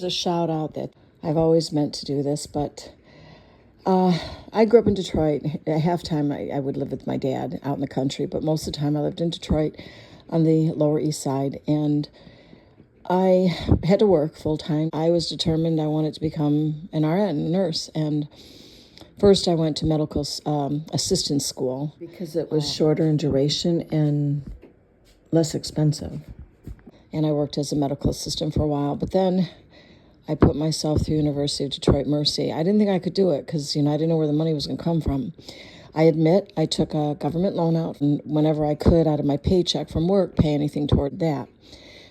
A shout out that I've always meant to do this, but I grew up in Detroit. At halftime, I would live with my dad out in the country, but most of the time I lived in Detroit on the Lower East Side, and I had to work full time. I was determined I wanted to become an RN, a nurse, and first I went to medical assistant school because it was shorter in duration and less expensive. And I worked as a medical assistant for a while, but then I put myself through University of Detroit Mercy. I didn't think I could do it because, I didn't know where the money was going to come from. I admit I took a government loan out, and whenever I could out of my paycheck from work, pay anything toward that.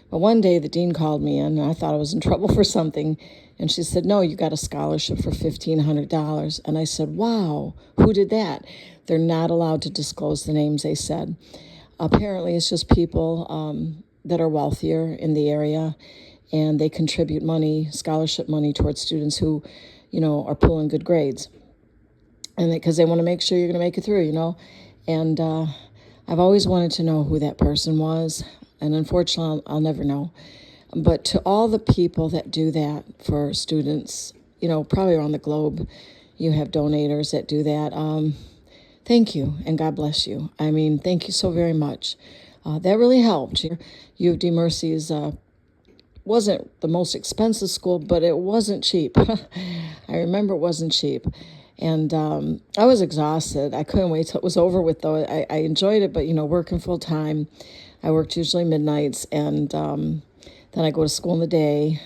But one day the dean called me in, and I thought I was in trouble for something, and she said, "No, you got a scholarship for $1,500. And I said, "Wow, who did that?" They're not allowed to disclose the names, they said. Apparently it's just people that are wealthier in the area, and they contribute money, scholarship money, towards students who, are pulling good grades. And because they want to make sure you're going to make it through. And I've always wanted to know who that person was, and unfortunately, I'll never know. But to all the people that do that for students, probably around the globe, you have donators that do that. Thank you, and God bless you. I mean, thank you so very much. That really helped. U of D Mercy's wasn't the most expensive school, but it wasn't cheap. I remember it wasn't cheap. And I was exhausted. I couldn't wait till it was over with, though. I enjoyed it, but, working full time, I worked usually midnights, and then I go to school in the day,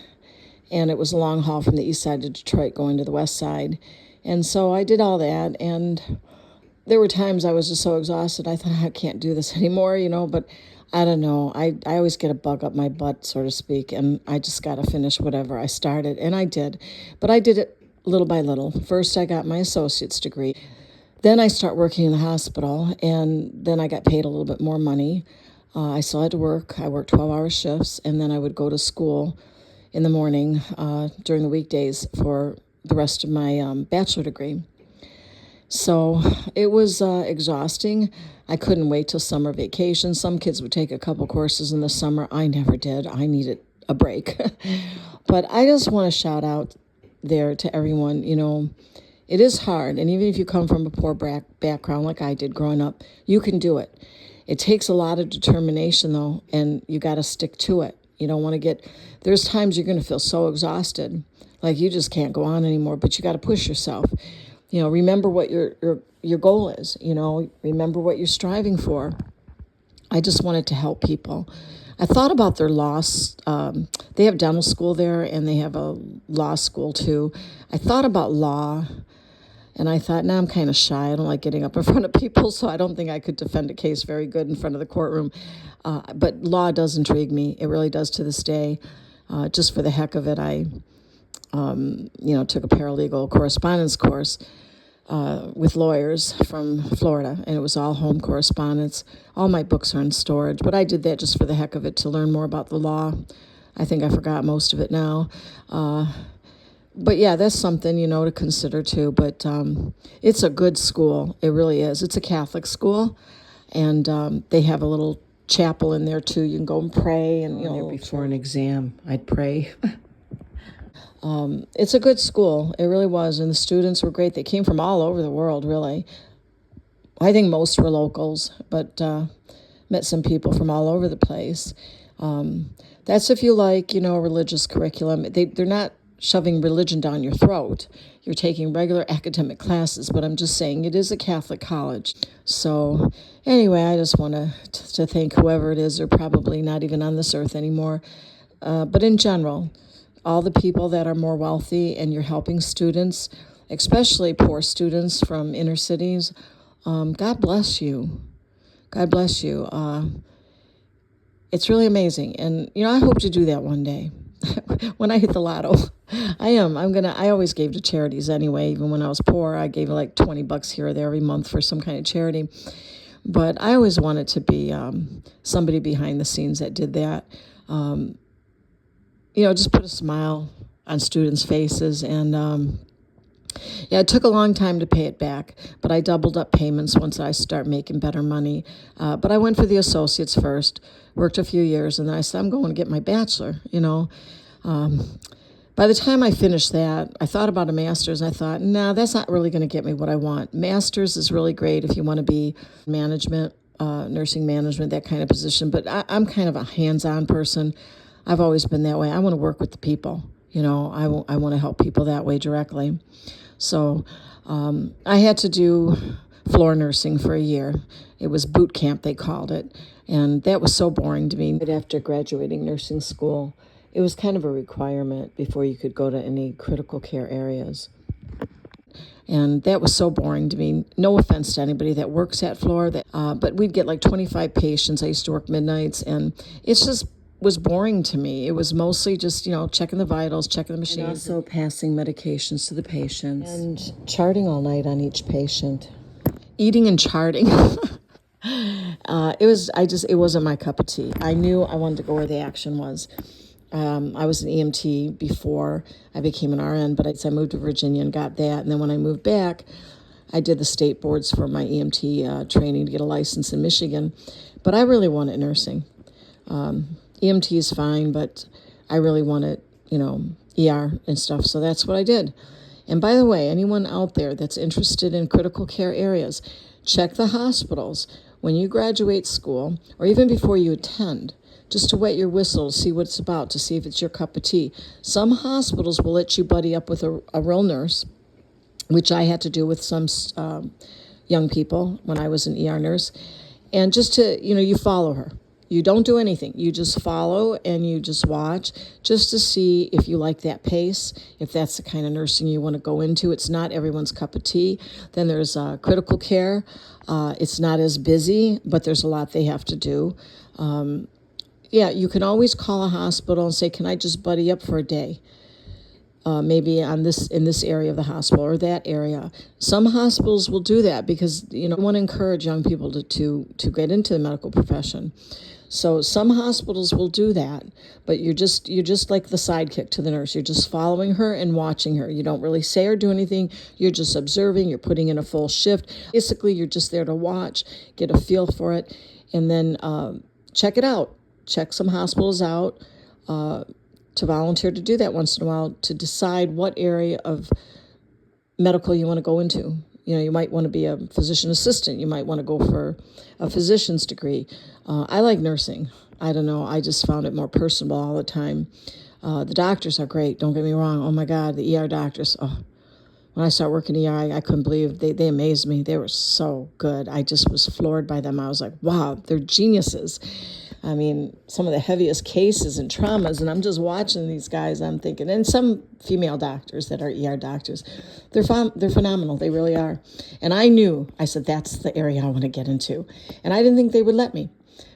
and it was a long haul from the east side of Detroit going to the west side. And so I did all that, and there were times I was just so exhausted, I thought, I can't do this anymore, but I don't know. I always get a bug up my butt, so to speak, and I just got to finish whatever I started, and I did. But I did it little by little. First, I got my associate's degree. Then I start working in the hospital, and then I got paid a little bit more money. I still had to work. I worked 12-hour shifts, and then I would go to school in the morning during the weekdays for the rest of my bachelor degree. So it was exhausting. I couldn't wait till summer vacation. Some kids would take a couple courses in the summer. I never did. I needed a break. But I just want to shout out there to everyone, it is hard. And even if you come from a poor background like I did growing up, you can do it. It takes a lot of determination, though, and you got to stick to it. You don't want to there's times you're going to feel so exhausted, like you just can't go on anymore, but you got to push yourself. Remember what your goal is, remember what you're striving for. I just wanted to help people. I thought about their law. They have dental school there, and they have a law school too. I thought about law, and I thought, I'm kind of shy. I don't like getting up in front of people, so I don't think I could defend a case very good in front of the courtroom. But law does intrigue me. It really does to this day. Just for the heck of it, I took a paralegal correspondence course with lawyers from Florida, and it was all home correspondence. All my books are in storage, but I did that just for the heck of it to learn more about the law. I think I forgot most of it now. But yeah, that's something, to consider too. But it's a good school. It really is. It's a Catholic school, and they have a little chapel in there too. You can go and pray, and before an exam, I'd pray. It's a good school. It really was. And the students were great. They came from all over the world, really. I think most were locals, but met some people from all over the place. That's if you like, a religious curriculum. They're not shoving religion down your throat. You're taking regular academic classes, but I'm just saying it is a Catholic college. So anyway, I just want to thank whoever it is. They're probably not even on this earth anymore. But in general, all the people that are more wealthy, and you're helping students, especially poor students from inner cities, God bless you. God bless you. It's really amazing. And, I hope to do that one day when I hit the lotto. I always gave to charities anyway. Even when I was poor, I gave like $20 here or there every month for some kind of charity. But I always wanted to be somebody behind the scenes that did that. Just put a smile on students' faces. And it took a long time to pay it back, but I doubled up payments once I start making better money. But I went for the associates first, worked a few years, and then I said, I'm going to get my bachelor, By the time I finished that, I thought about a master's, and I thought, nah, that's not really going to get me what I want. Master's is really great if you want to be management, nursing management, that kind of position. But I'm kind of a hands-on person. I've always been that way. I want to work with the people. I want to help people that way directly. So I had to do floor nursing for a year. It was boot camp, they called it. And that was so boring to me. Right after graduating nursing school, it was kind of a requirement before you could go to any critical care areas. And that was so boring to me. No offense to anybody that works at floor, but we'd get like 25 patients. I used to work midnights, and it just was boring to me. It was mostly just, checking the vitals, checking the machines. And also passing medications to the patients. And charting all night on each patient. Eating and charting. It wasn't my cup of tea. I knew I wanted to go where the action was. I was an EMT before I became an RN, but I moved to Virginia and got that. And then when I moved back, I did the state boards for my EMT training to get a license in Michigan. But I really wanted nursing. EMT is fine, but I really wanted, ER and stuff. So that's what I did. And by the way, anyone out there that's interested in critical care areas, check the hospitals when you graduate school or even before you attend, just to wet your whistle, see what it's about, to see if it's your cup of tea. Some hospitals will let you buddy up with a real nurse, which I had to do with some young people when I was an ER nurse. And just to, you follow her. You don't do anything. You just follow and you just watch just to see if you like that pace, if that's the kind of nursing you want to go into. It's not everyone's cup of tea. Then there's critical care. It's not as busy, but there's a lot they have to do. You can always call a hospital and say, can I just buddy up for a day? Maybe in this area of the hospital or that area. Some hospitals will do that because, I want to encourage young people to get into the medical profession. So some hospitals will do that, but you're just like the sidekick to the nurse. You're just following her and watching her. You don't really say or do anything. You're just observing. You're putting in a full shift. Basically, you're just there to watch, get a feel for it, and then check it out. Check some hospitals out. To volunteer to do that once in a while, to decide what area of medical you want to go into. You might want to be a physician assistant. You might want to go for a physician's degree. I like nursing. I don't know. I just found it more personable all the time. The doctors are great. Don't get me wrong. Oh, my God, the ER doctors. Oh, when I started working ER, I couldn't believe they amazed me. They were so good. I just was floored by them. I was like, wow, they're geniuses. I mean, some of the heaviest cases and traumas, and I'm just watching these guys, I'm thinking, and some female doctors that are ER doctors, they're phenomenal. They really are. And I said, that's the area I want to get into. And I didn't think they would let me.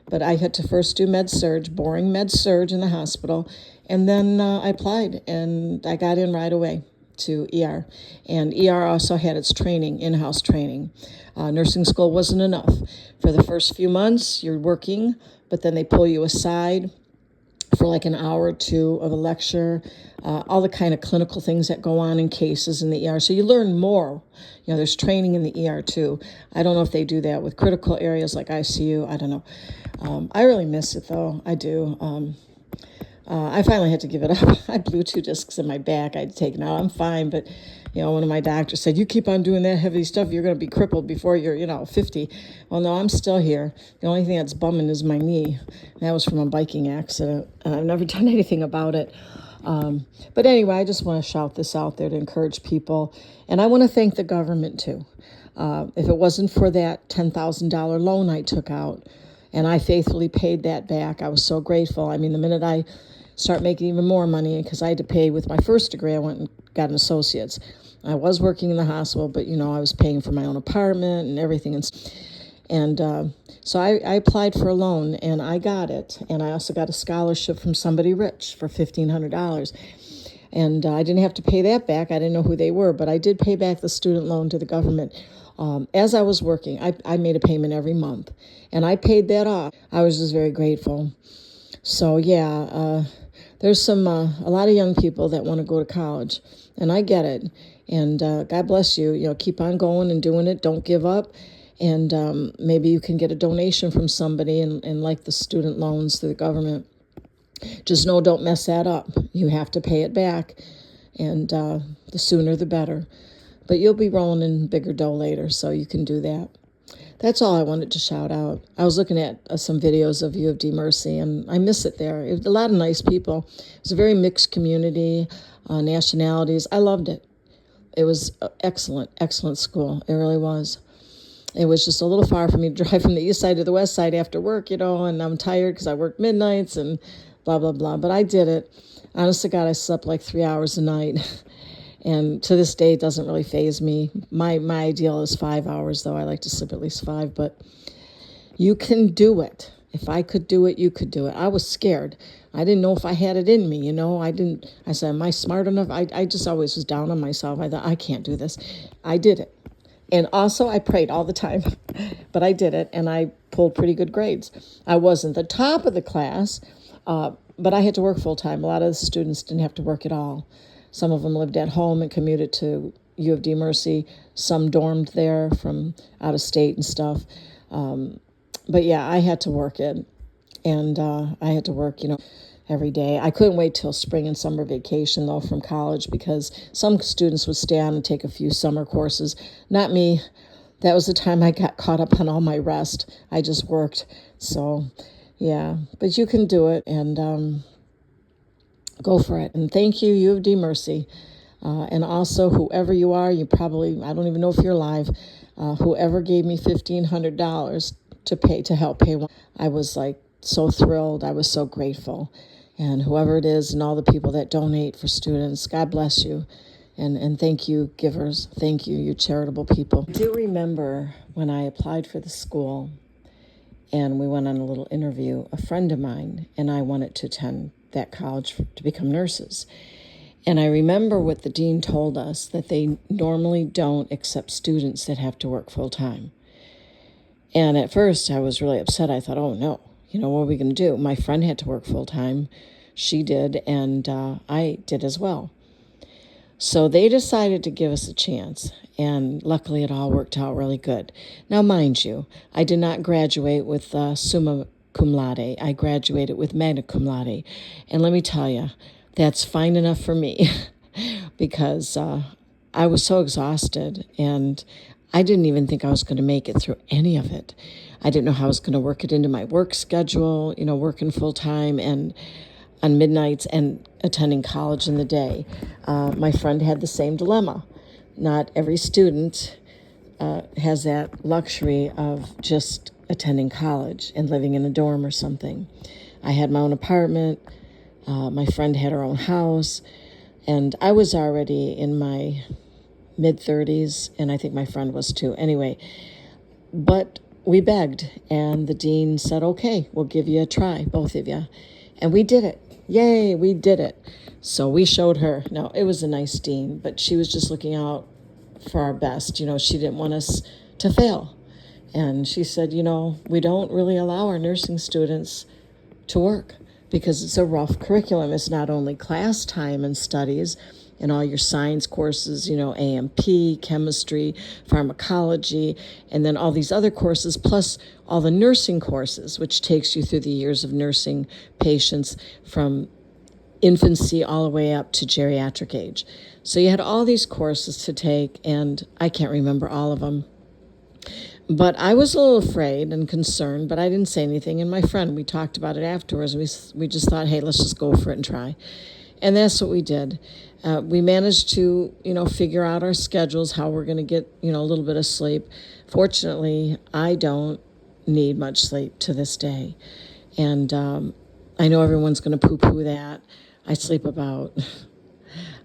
But I had to first do med-surg, boring med-surg in the hospital. And then I applied, and I got in right away to ER. And ER also had its training, in-house training. Nursing school wasn't enough. For the first few months, you're working, but then they pull you aside for like an hour or two of a lecture, all the kind of clinical things that go on in cases in the ER. So you learn more. There's training in the ER too. I don't know if they do that with critical areas like ICU. I don't know. I really miss it though. I do. I finally had to give it up. I blew 2 discs in my back. I'd taken out. I'm fine, but one of my doctors said, you keep on doing that heavy stuff, you're going to be crippled before you're, 50. Well, no, I'm still here. The only thing that's bumming is my knee. That was from a biking accident, and I've never done anything about it. But anyway, I just want to shout this out there to encourage people. And I want to thank the government, too. If it wasn't for that $10,000 loan I took out, and I faithfully paid that back, I was so grateful. I mean, the minute I start making even more money, because I had to pay with my first degree, I went and got an associate's. I was working in the hospital, but, I was paying for my own apartment and everything. And so I applied for a loan, and I got it. And I also got a scholarship from somebody rich for $1,500. And I didn't have to pay that back. I didn't know who they were, but I did pay back the student loan to the government. As I was working, I made a payment every month, and I paid that off. I was just very grateful. So, there's a lot of young people that want to go to college, and I get it. And God bless you. Keep on going and doing it. Don't give up. And maybe you can get a donation from somebody and like the student loans to the government. Just know, don't mess that up. You have to pay it back, and the sooner the better. But you'll be rolling in bigger dough later, so you can do that. That's all I wanted to shout out. I was looking at some videos of U of D Mercy, and I miss it there. It was a lot of nice people. It was a very mixed community, nationalities. I loved it. It was excellent, excellent school. It really was. It was just a little far for me to drive from the east side to the west side after work, and I'm tired because I worked midnights and blah, blah, blah. But I did it. Honest to God, I slept like 3 hours a night. And to this day, it doesn't really faze me. My ideal is 5 hours, though. I like to sleep at least 5. But you can do it. If I could do it, you could do it. I was scared. I didn't know if I had it in me, I said, am I smart enough? I just always was down on myself. I thought, I can't do this. I did it. And also, I prayed all the time. But I did it, and I pulled pretty good grades. I wasn't the top of the class, but I had to work full time. A lot of the students didn't have to work at all. Some of them lived at home and commuted to U of D Mercy. Some dormed there from out of state and stuff. But yeah, I had to work it. And I had to work, every day. I couldn't wait till spring and summer vacation, though, from college, because some students would stay on and take a few summer courses. Not me. That was the time I got caught up on all my rest. I just worked. So, yeah. But you can do it, and go for it. And thank you, U of D Mercy. And also, whoever you are, I don't even know if you're alive, whoever gave me $1,500 to help pay. I was like so thrilled. I was so grateful. And whoever it is and all the people that donate for students, God bless you. And thank you, givers. Thank you, you charitable people. I do remember when I applied for the school and we went on a little interview, a friend of mine and I wanted to attend that college to become nurses. And I remember what the dean told us, that they normally don't accept students that have to work full time. And at first I was really upset. I thought, oh no, what are we going to do? My friend had to work full time. She did, and I did as well. So they decided to give us a chance, and luckily it all worked out really good. Now, mind you, I did not graduate with summa cum laude. I graduated with magna cum laude. And let me tell you, that's fine enough for me because I was so exhausted, and I didn't even think I was going to make it through any of it. I didn't know how I was going to work it into my work schedule, working full time and on midnights and attending college in the day. My friend had the same dilemma. Not every student has that luxury of just attending college and living in a dorm or something. I had my own apartment. My friend had her own house. And I was already in my mid-30s, and I think my friend was too. Anyway, but we begged, and the dean said, okay, we'll give you a try, both of you. And we did it. Yay, we did it. So we showed her. Now, it was a nice dean, but she was just looking out for our best. She didn't want us to fail. And she said, we don't really allow our nursing students to work because it's a rough curriculum. It's not only class time and studies and all your science courses, AMP, chemistry, pharmacology, and then all these other courses, plus all the nursing courses, which takes you through the years of nursing patients from infancy all the way up to geriatric age. So you had all these courses to take, and I can't remember all of them. But I was a little afraid and concerned, but I didn't say anything. And my friend, we talked about it afterwards. We just thought, hey, let's just go for it and try. And that's what we did. We managed to, figure out our schedules, how we're going to get, a little bit of sleep. Fortunately, I don't need much sleep to this day. And I know everyone's going to poo-poo that. I sleep about,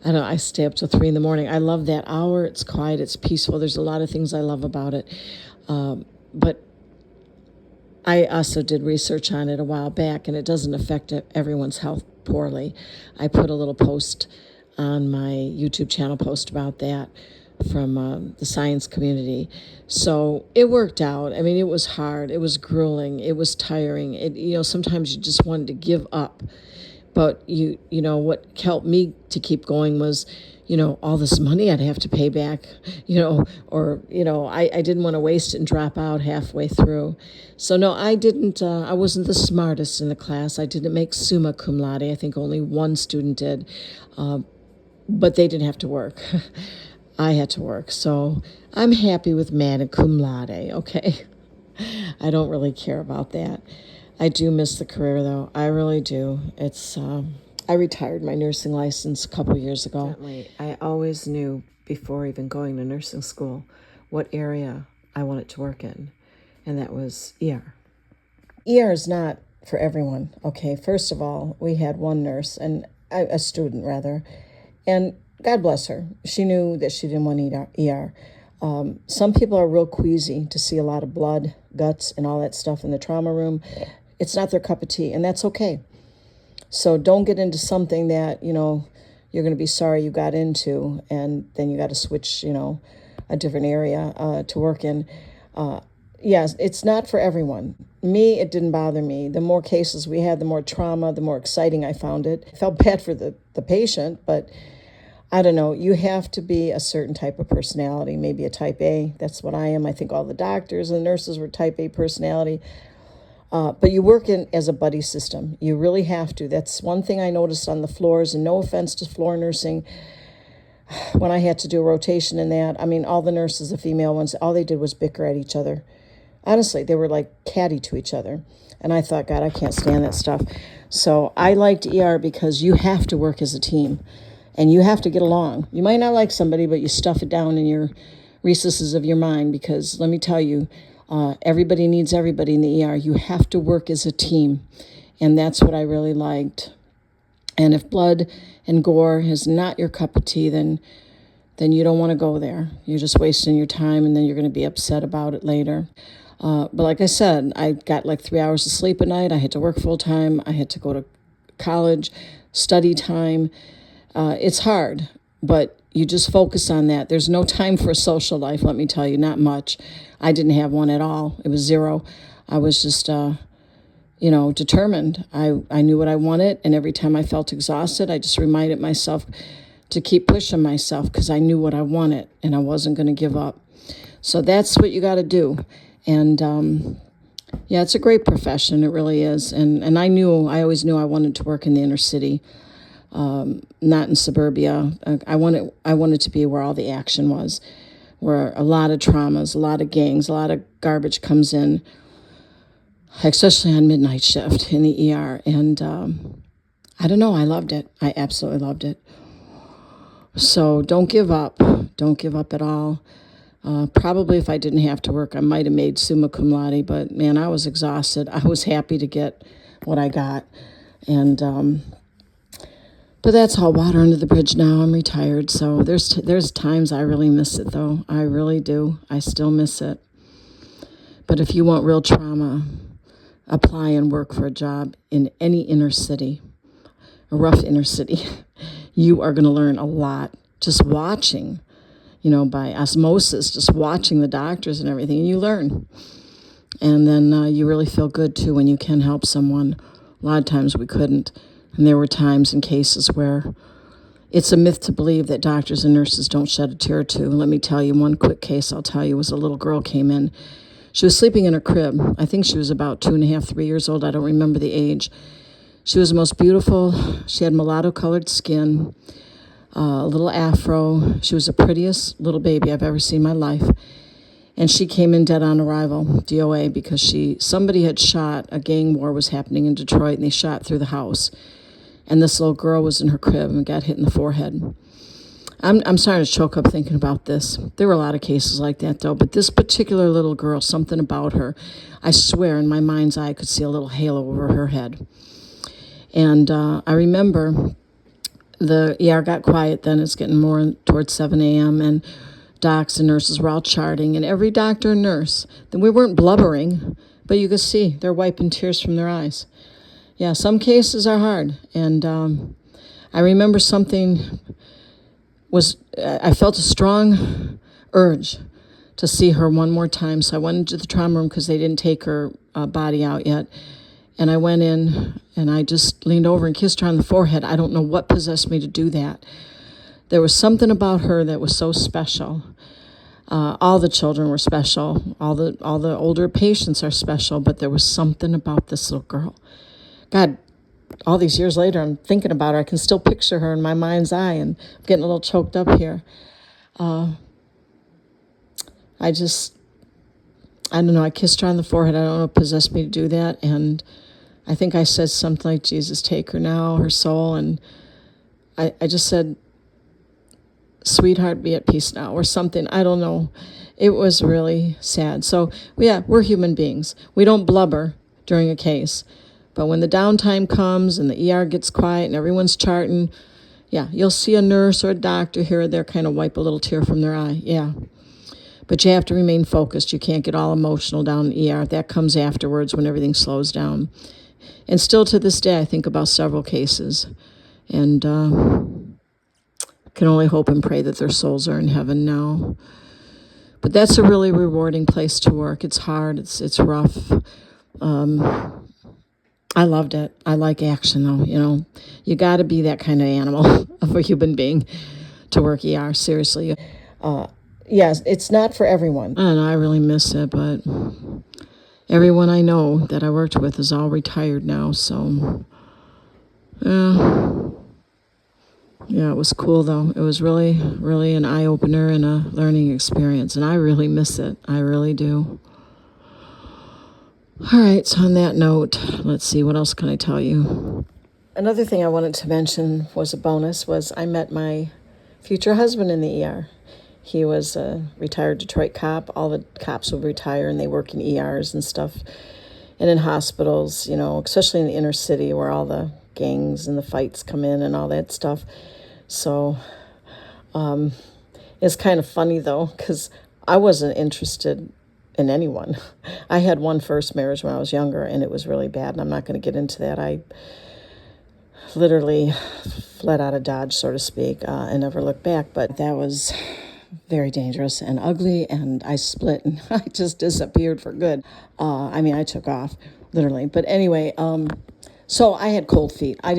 I stay up till 3 a.m. I love that hour. It's quiet. It's peaceful. There's a lot of things I love about it. But I also did research on it a while back, and it doesn't affect everyone's health poorly. I put a little post on my YouTube channel about that from the science community. So it worked out. I mean, it was hard. It was grueling. It was tiring. Sometimes you just wanted to give up. But you know, what helped me to keep going was, you know, all this money I'd have to pay back, you know, or, you know, I didn't want to waste it and drop out halfway through. So no, I wasn't the smartest in the class. I didn't make summa cum laude. I think only one student did, but they didn't have to work. I had to work. So I'm happy with magna cum laude, okay? I don't really care about that. I do miss the career, though. I really do. I retired my nursing license a couple years ago. Certainly, I always knew before even going to nursing school what area I wanted to work in, and that was ER. ER is not for everyone, okay? First of all, we had one nurse, and a student rather, and God bless her. She knew that she didn't want ER. Some people are real queasy to see a lot of blood, guts, and all that stuff in the trauma room. It's not their cup of tea, and that's okay. So don't get into something that, you know, you're going to be sorry you got into, and then you got to switch, you know, a different area to work in. Yes, it's not for everyone. Me, it didn't bother me. The more cases we had, the more trauma, the more exciting I found it. I felt bad for the patient, but I don't know. You have to be a certain type of personality, maybe a type A. That's what I am. I think all the doctors and nurses were type A personality. But you work in as a buddy system. You really have to. That's one thing I noticed on the floors, and no offense to floor nursing. When I had to do a rotation in that, I mean, all the nurses, the female ones, all they did was bicker at each other. Honestly, they were like catty to each other. And I thought, God, I can't stand that stuff. So I liked ER because you have to work as a team. And you have to get along. You might not like somebody, but you stuff it down in your recesses of your mind, because let me tell you, everybody needs everybody in the ER. You have to work as a team. And that's what I really liked. And if blood and gore is not your cup of tea, then you don't want to go there. You're just wasting your time, and then you're going to be upset about it later. But like I said, I got like 3 hours of sleep a night. I had to work full time. I had to go to college, study time. It's hard, but you just focus on that. There's no time for a social life, let me tell you, not much. I didn't have one at all. It was zero. I was just, determined. I knew what I wanted, and every time I felt exhausted, I just reminded myself to keep pushing myself, because I knew what I wanted, and I wasn't going to give up. So that's what you got to do. And, yeah, it's a great profession. It really is. And I always knew I wanted to work in the inner city. Not in suburbia. I wanted to be where all the action was, where a lot of traumas, a lot of gangs, a lot of garbage comes in, especially on midnight shift in the ER. And I don't know, I loved it. I absolutely loved it. So don't give up. Don't give up at all. Probably if I didn't have to work, I might have made summa cum laude, but man, I was exhausted. I was happy to get what I got. And but that's all water under the bridge now. I'm retired, so there's times I really miss it, though. I really do. I still miss it. But if you want real trauma, apply and work for a job in any inner city, a rough inner city. You are going to learn a lot just watching, by osmosis, just watching the doctors and everything, and you learn. And then you really feel good, too, when you can help someone. A lot of times we couldn't. And there were times and cases where it's a myth to believe that doctors and nurses don't shed a tear or two. Let me tell you, one quick case I'll tell you was a little girl came in. She was sleeping in her crib. I think she was about 2.5, 3 years old. I don't remember the age. She was the most beautiful. She had mulatto-colored skin, a little afro. She was the prettiest little baby I've ever seen in my life. And she came in dead on arrival, DOA, because somebody had shot, a gang war was happening in Detroit, and they shot through the house. And this little girl was in her crib and got hit in the forehead. I'm starting to choke up thinking about this. There were a lot of cases like that, though. But this particular little girl, something about her, I swear in my mind's eye I could see a little halo over her head. And I remember the ER got quiet then. It's getting more towards 7 a.m. And docs and nurses were all charting. And every doctor and nurse, then we weren't blubbering, but you could see they're wiping tears from their eyes. Yeah, some cases are hard. And I remember I felt a strong urge to see her one more time. So I went into the trauma room because they didn't take her body out yet. And I went in and I just leaned over and kissed her on the forehead. I don't know what possessed me to do that. There was something about her that was so special. All the children were special. All the older patients are special, but there was something about this little girl. God, all these years later, I'm thinking about her. I can still picture her in my mind's eye, and I'm getting a little choked up here. I don't know, I kissed her on the forehead. I don't know what possessed me to do that. And I think I said something like, Jesus, take her now, her soul. And I just said, sweetheart, be at peace now, or something. I don't know. It was really sad. So, yeah, we're human beings. We don't blubber during a case. But when the downtime comes and the ER gets quiet and everyone's charting, yeah, you'll see a nurse or a doctor here or there kind of wipe a little tear from their eye. Yeah. But you have to remain focused. You can't get all emotional down in ER. That comes afterwards when everything slows down. And still to this day, I think about several cases. And can only hope and pray that their souls are in heaven now. But that's a really rewarding place to work. It's hard. It's rough. I loved it. I like action, though. You know, you got to be that kind of animal of a human being to work ER. Seriously. Yes, it's not for everyone. And I really miss it, but everyone I know that I worked with is all retired now, so yeah, it was cool though. It was really, really an eye-opener and a learning experience, and I really miss it. I really do. All right, so on that note, let's see, what else can I tell you? Another thing I wanted to mention was a bonus, was I met my future husband in the ER. He was a retired Detroit cop. All the cops will retire and they work in ERs and stuff. And in hospitals, you know, especially in the inner city where all the gangs and the fights come in and all that stuff. So it's kind of funny though, because I wasn't interested in anyone. I had one first marriage when I was younger and it was really bad. And I'm not going to get into that. I literally fled out of Dodge, so to speak, and never looked back. But that was very dangerous and ugly, and I split and I just disappeared for good. I took off, literally. But anyway, so I had cold feet. I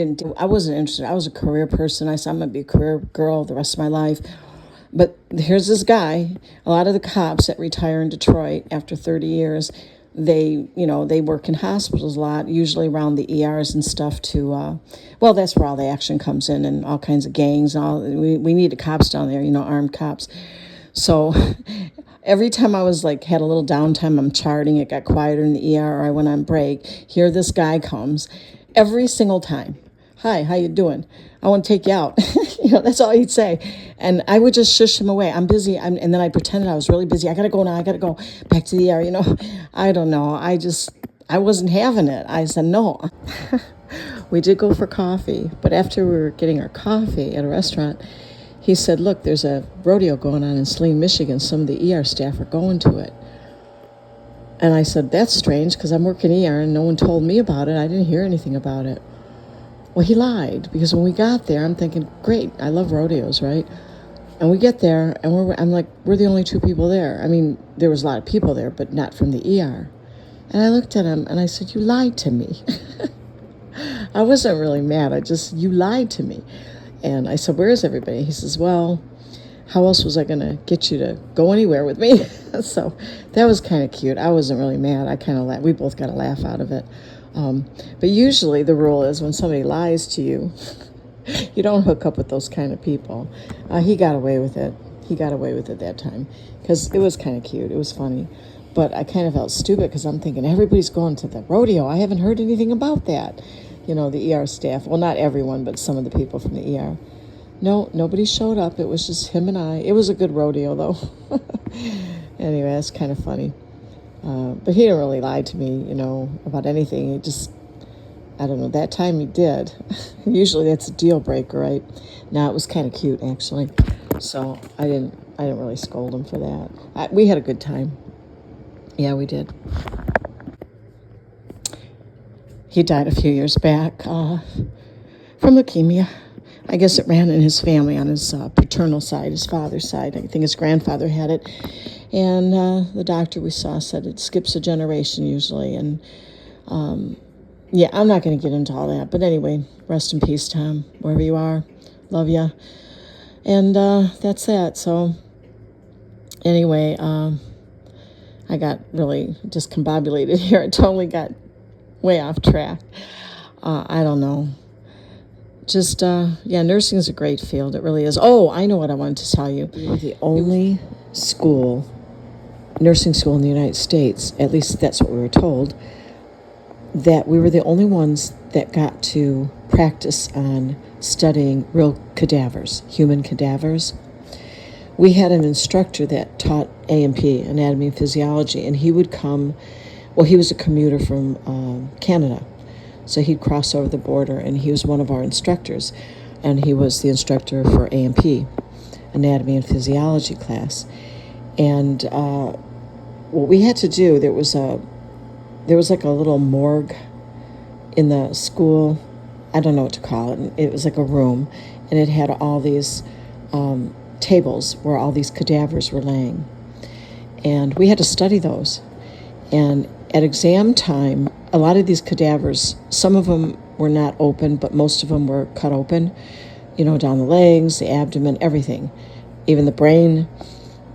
wasn't interested. I was a career person. I said, I'm going to be a career girl the rest of my life. But here's this guy, a lot of the cops that retire in Detroit after 30 years, they work in hospitals a lot, usually around the ERs and stuff that's where all the action comes in and all kinds of gangs and all. We needed cops down there, armed cops. So every time I was had a little downtime, I'm charting, it got quieter in the ER or I went on break, here this guy comes every single time. Hi, how you doing? I want to take you out. That's all he'd say. And I would just shush him away. I'm busy. And then I pretended I was really busy. I got to go now. I got to go back to the ER. I don't know. I wasn't having it. I said, no. We did go for coffee. But after we were getting our coffee at a restaurant, he said, look, there's a rodeo going on in Saline, Michigan. Some of the ER staff are going to it. And I said, that's strange because I'm working ER and no one told me about it. I didn't hear anything about it. Well, he lied, because when we got there, I'm thinking, great, I love rodeos, right? And we get there, and we're the only two people there. I mean, there was a lot of people there, but not from the ER. And I looked at him, and I said, you lied to me. I wasn't really mad. You lied to me. And I said, where is everybody? He says, well, how else was I going to get you to go anywhere with me? So that was kind of cute. I wasn't really mad. I kind of laughed. We both got a laugh out of it. But usually the rule is when somebody lies to you, you don't hook up with those kind of people. He got away with it. He got away with it that time because it was kind of cute. It was funny. But I kind of felt stupid because I'm thinking everybody's going to the rodeo. I haven't heard anything about that. The ER staff. Well, not everyone, but some of the people from the ER. No, nobody showed up. It was just him and I. It was a good rodeo, though. Anyway, that's kind of funny. But he didn't really lie to me, about anything. He just, I don't know, that time he did. Usually that's a deal breaker, right? No, it was kind of cute, actually. So I didn't really scold him for that. We had a good time. Yeah, we did. He died a few years back from leukemia. I guess it ran in his family on his paternal side, his father's side. I think his grandfather had it. And the doctor we saw said it skips a generation usually. And yeah, I'm not going to get into all that. But anyway, rest in peace, Tom, wherever you are. Love ya. And that's that. So anyway, I got really discombobulated here. I totally got way off track. I don't know. Just, yeah, nursing is a great field. It really is. Oh, I know what I wanted to tell you. We were the only school, nursing school in the United States, at least that's what we were told, that we were the only ones that got to practice on studying real cadavers, human cadavers. We had an instructor that taught A&P, anatomy and physiology, and he would come, well, he was a commuter from Canada. So he'd cross over the border, and he was one of our instructors, and he was the instructor for A&P, anatomy and physiology class. And what we had to do, there was like a little morgue in the school. I don't know what to call it. It was like a room, and it had all these tables where all these cadavers were laying, and we had to study those. And at exam time, a lot of these cadavers, some of them were not open, but most of them were cut open, down the legs, the abdomen, everything. Even the brain,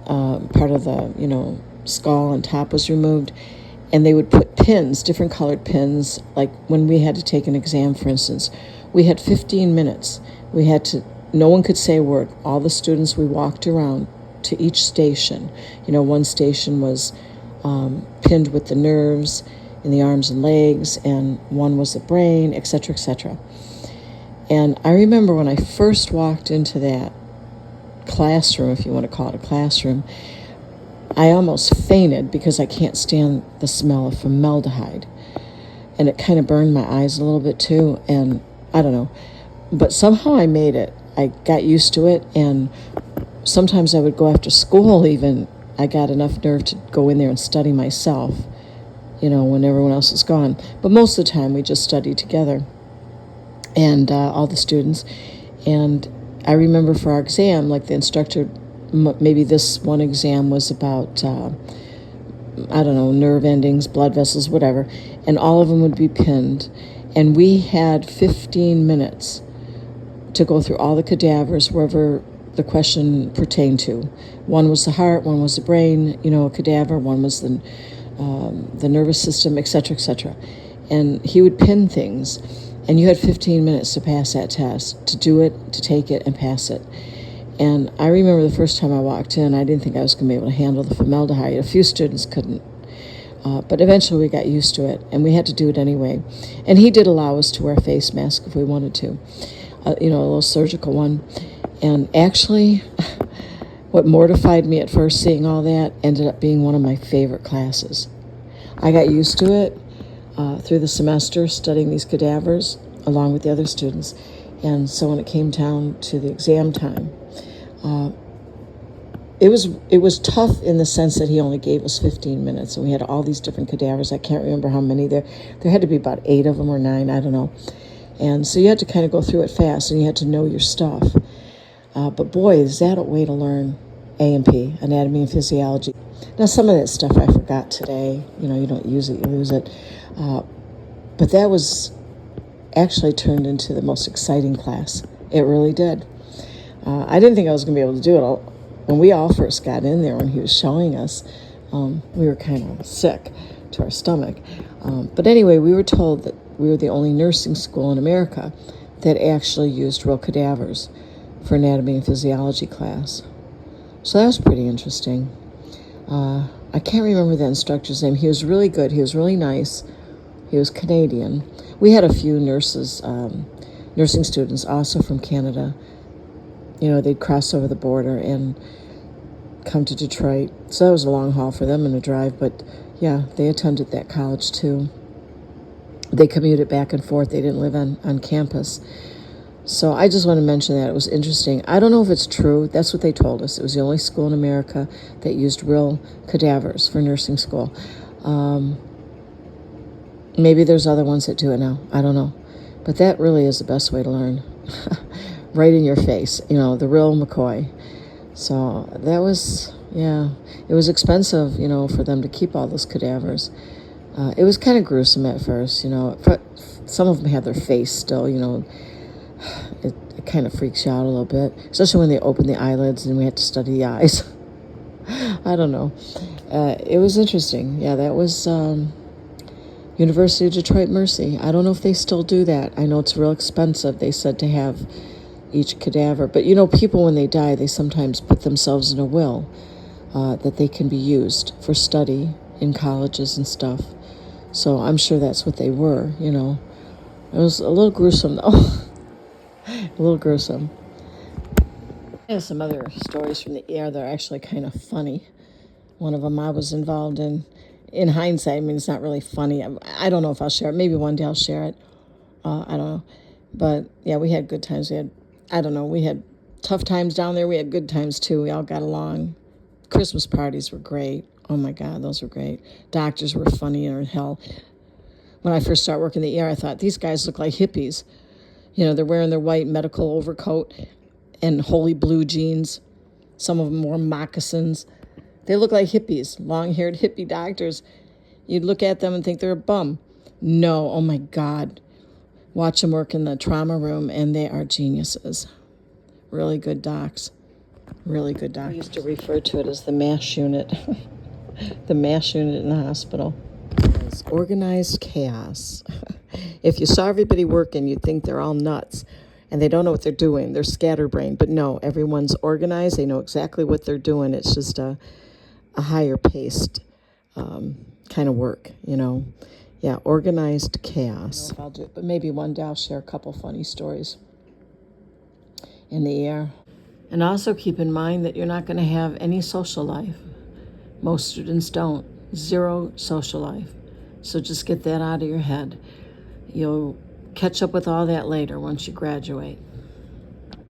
part of the, skull and top was removed. And they would put pins, different colored pins, like when we had to take an exam, for instance. We had 15 minutes. No one could say a word. All the students, we walked around to each station. One station was pinned with the nerves in the arms and legs, and one was the brain, etc., etc. And I remember when I first walked into that classroom, if you want to call it a classroom, I almost fainted because I can't stand the smell of formaldehyde. And it kind of burned my eyes a little bit too, and I don't know. But somehow I made it. I got used to it, and sometimes I would go after school even. I got enough nerve to go in there and study myself, when everyone else is gone. But most of the time we just studied together, and all the students. And I remember for our exam, like the instructor, maybe this one exam was about, I don't know, nerve endings, blood vessels, whatever, and all of them would be pinned. And we had 15 minutes to go through all the cadavers wherever the question pertained to. One was the heart, one was the brain, a cadaver, one was the nervous system, etc., etc. And he would pin things, and you had 15 minutes to pass that test, to do it, to take it, and pass it. And I remember the first time I walked in, I didn't think I was going to be able to handle the formaldehyde. A few students couldn't. But eventually we got used to it, and we had to do it anyway. And he did allow us to wear a face mask if we wanted to, a little surgical one. And actually, what mortified me at first, seeing all that, ended up being one of my favorite classes. I got used to it through the semester, studying these cadavers along with the other students. And so when it came down to the exam time, it was tough in the sense that he only gave us 15 minutes, and we had all these different cadavers. I can't remember how many there had to be about 8 of them or 9, I don't know. And so you had to kind of go through it fast, and you had to know your stuff. But boy, is that a way to learn A&P, anatomy and physiology. Now, some of that stuff I forgot today. You don't use it, you lose it. But that was actually turned into the most exciting class. It really did. I didn't think I was going to be able to do it all. When we all first got in there, when he was showing us, we were kind of sick to our stomach. But anyway, we were told that we were the only nursing school in America that actually used real cadavers for anatomy and physiology class. So that was pretty interesting. I can't remember the instructor's name. He was really good. He was really nice. He was Canadian. We had a few nurses, nursing students also from Canada. They'd cross over the border and come to Detroit. So that was a long haul for them and a drive, but yeah, they attended that college too. They commuted back and forth. They didn't live on campus. So I just want to mention that. It was interesting. I don't know if it's true. That's what they told us. It was the only school in America that used real cadavers for nursing school. Maybe there's other ones that do it now. I don't know. But that really is the best way to learn. Right in your face, the real McCoy. So that was, yeah, it was expensive, for them to keep all those cadavers. It was kind of gruesome at first, you know. Some of them had their face still, you know. It kind of freaks you out a little bit, especially when they open the eyelids and we had to study the eyes. I don't know. It was interesting. Yeah, that was University of Detroit Mercy. I don't know if they still do that. I know it's real expensive, they said, to have each cadaver. But, you know, people, when they die, they sometimes put themselves in a will that they can be used for study in colleges and stuff. So I'm sure that's what they were, you know. It was a little gruesome, though. A little gruesome. I have some other stories from the air that are actually kind of funny. One of them I was involved in. In hindsight, I mean, it's not really funny. I don't know if I'll share it. Maybe one day I'll share it. I don't know. But, yeah, we had good times. We had tough times down there. We had good times, too. We all got along. Christmas parties were great. Oh, my God, those were great. Doctors were funny or hell. When I first started working in the ER, I thought, these guys look like hippies. You know, they're wearing their white medical overcoat and holy blue jeans. Some of them wore moccasins. They look like hippies, long-haired hippie doctors. You'd look at them and think they're a bum. No, oh my God. Watch them work in the trauma room, and they are geniuses. Really good docs. Really good docs. We used to refer to it as the MASH unit. The MASH unit in the hospital. It's organized chaos. If you saw everybody working, you'd think they're all nuts. And they don't know what they're doing. They're scatterbrained. But no, everyone's organized. They know exactly what they're doing. It's just a higher paced kind of work, you know. Yeah, organized chaos. I don't know if I'll do it, but maybe one day I'll share a couple funny stories in the air. And also keep in mind that you're not going to have any social life. Most students don't. Zero social life. So just get that out of your head. You'll catch up with all that later once you graduate.